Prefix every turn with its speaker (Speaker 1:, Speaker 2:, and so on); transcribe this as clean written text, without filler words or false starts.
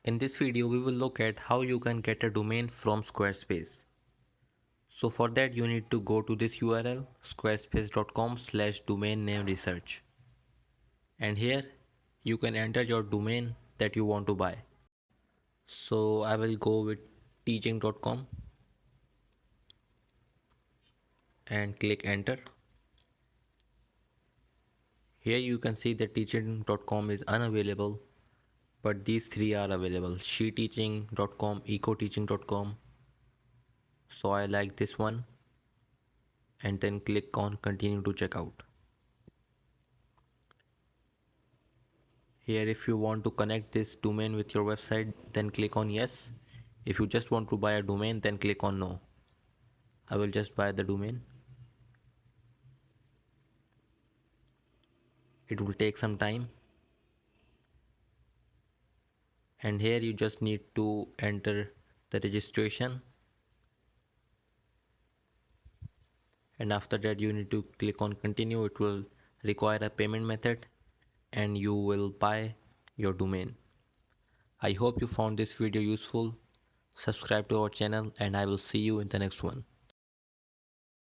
Speaker 1: In this video, we will look at how you can get a domain from Squarespace. So for that, you need to go to this URL squarespace.com/domain name research. And here you can enter your domain that you want to buy. So I will go with teaching.com and click enter. Here you can see that teaching.com is unavailable, but these three are available: sheteaching.com, ecoteaching.com. So I like this one and then click on continue to checkout. Here if you want to connect this domain with your website, then click on yes. If you just want to buy a domain, then click on no. I will just buy the domain. It will take some time. And here you just need to enter the registration. And after that you need to click on continue. It will require a payment method and you will buy your domain. I hope you found this video useful. Subscribe to our channel and I will see you in the next one.